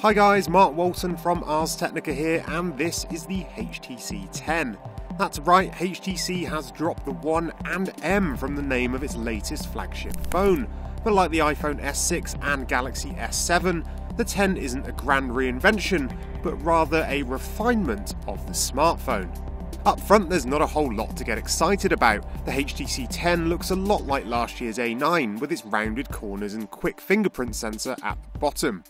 Hi guys, Mark Walton from Ars Technica here, and this is the HTC 10. That's right, HTC has dropped the 1 and M from the name of its latest flagship phone. But like the iPhone S6 and Galaxy S7, the 10 isn't a grand reinvention, but rather a refinement of the smartphone. Up front, there's not a whole lot to get excited about. The HTC 10 looks a lot like last year's A9 with its rounded corners and quick fingerprint sensor at the bottom.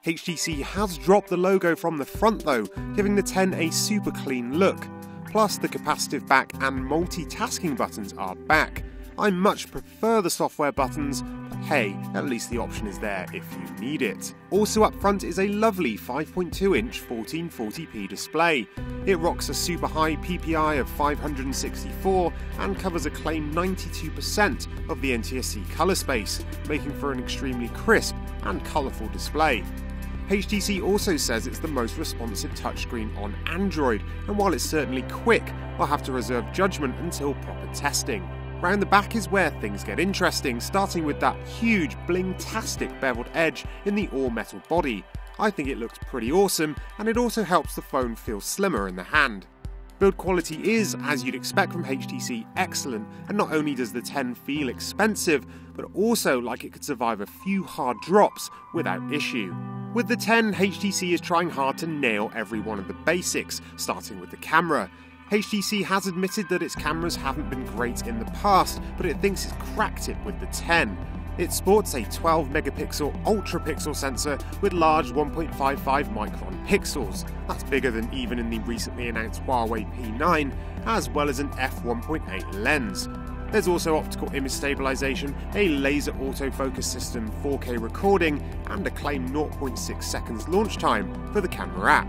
HTC has dropped the logo from the front though, giving the 10 a super clean look. Plus, the capacitive back and multitasking buttons are back. I much prefer the software buttons, but hey, at least the option is there if you need it. Also up front is a lovely 5.2-inch 1440p display. It rocks a super high PPI of 564 and covers a claimed 92% of the NTSC colour space, making for an extremely crisp and colourful display. HTC also says it's the most responsive touchscreen on Android, and while it's certainly quick, I'll have to reserve judgment until proper testing. Round the back is where things get interesting, starting with that huge bling-tastic beveled edge in the all-metal body. I think it looks pretty awesome, and it also helps the phone feel slimmer in the hand. Build quality is, as you'd expect from HTC, excellent, and not only does the 10 feel expensive, but also like it could survive a few hard drops without issue. With the 10, HTC is trying hard to nail every one of the basics, starting with the camera. HTC has admitted that its cameras haven't been great in the past, but it thinks it's cracked it with the 10. It sports a 12 megapixel ultra-pixel sensor with large 1.55 micron pixels. That's bigger than even in the recently announced Huawei P9, as well as an f1.8 lens. There's also optical image stabilization, a laser autofocus system, 4K recording, and a claimed 0.6 seconds launch time for the camera app.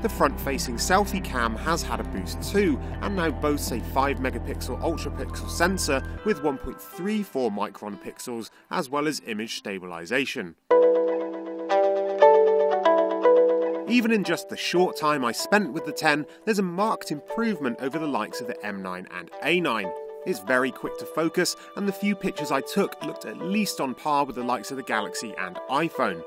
The front-facing selfie cam has had a boost too, and now boasts a 5 megapixel ultra-pixel sensor with 1.34 micron pixels, as well as image stabilization. Even in just the short time I spent with the 10, there's a marked improvement over the likes of the M9 and A9. It's very quick to focus, and the few pictures I took looked at least on par with the likes of the Galaxy and iPhone.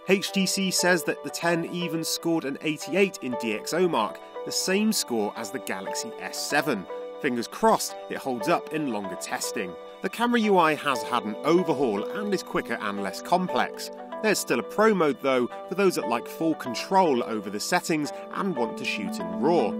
HTC says that the 10 even scored an 88 in DxOMark, the same score as the Galaxy S7. Fingers crossed it holds up in longer testing. The camera UI has had an overhaul and is quicker and less complex. There's still a Pro mode though, for those that like full control over the settings and want to shoot in RAW.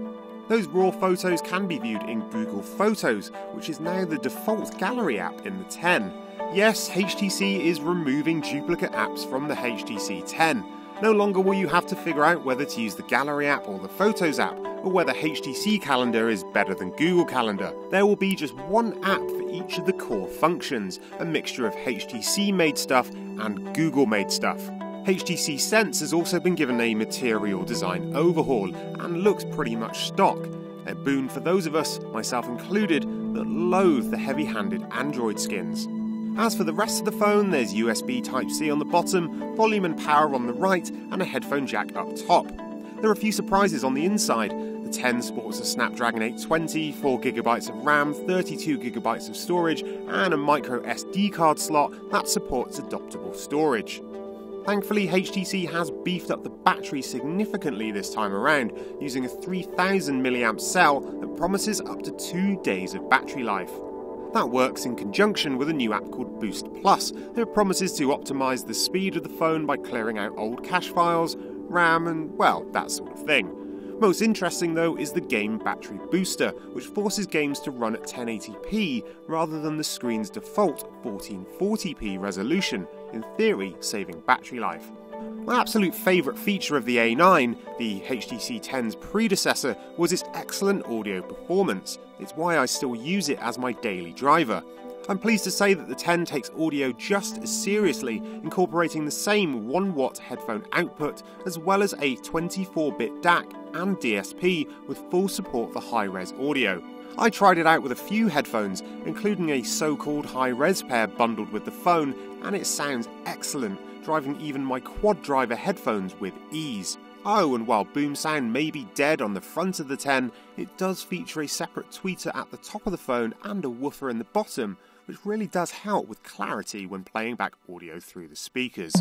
Those RAW photos can be viewed in Google Photos, which is now the default gallery app in the 10. Yes, HTC is removing duplicate apps from the HTC 10. No longer will you have to figure out whether to use the Gallery app or the Photos app, or whether HTC Calendar is better than Google Calendar. There will be just one app for each of the core functions, a mixture of HTC-made stuff and Google-made stuff. HTC Sense has also been given a material design overhaul and looks pretty much stock, a boon for those of us, myself included, that loathe the heavy-handed Android skins. As for the rest of the phone, there's USB Type-C on the bottom, volume and power on the right, and a headphone jack up top. There are a few surprises on the inside. The 10 sports a Snapdragon 820, 4GB of RAM, 32GB of storage, and a micro SD card slot that supports adaptable storage. Thankfully, HTC has beefed up the battery significantly this time around, using a 3000 mAh cell that promises up to 2 days of battery life. That works in conjunction with a new app called Boost Plus that promises to optimise the speed of the phone by clearing out old cache files, RAM and, well, that sort of thing. Most interesting though is the Game Battery Booster, which forces games to run at 1080p rather than the screen's default 1440p resolution, in theory saving battery life. My absolute favourite feature of the A9, the HTC 10's predecessor, was its excellent audio performance. It's why I still use it as my daily driver. I'm pleased to say that the 10 takes audio just as seriously, incorporating the same 1-watt headphone output, as well as a 24-bit DAC and DSP with full support for high-res audio. I tried it out with a few headphones, including a so-called high-res pair bundled with the phone, and it sounds excellent, driving even my quad driver headphones with ease. Oh, and while boom sound may be dead on the front of the 10, it does feature a separate tweeter at the top of the phone and a woofer in the bottom, which really does help with clarity when playing back audio through the speakers.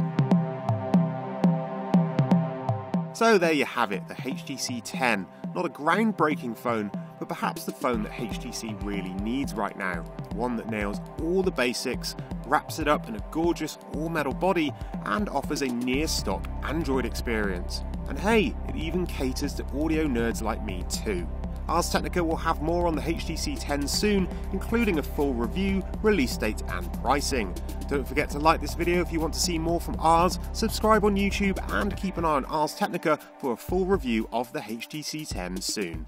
So there you have it, the HTC 10. Not a groundbreaking phone, but perhaps the phone that HTC really needs right now. One that nails all the basics, wraps it up in a gorgeous all-metal body, and offers a near-stock Android experience. And hey, it even caters to audio nerds like me too. Ars Technica will have more on the HTC 10 soon, including a full review, release date and pricing. Don't forget to like this video if you want to see more from Ars, subscribe on YouTube and keep an eye on Ars Technica for a full review of the HTC 10 soon.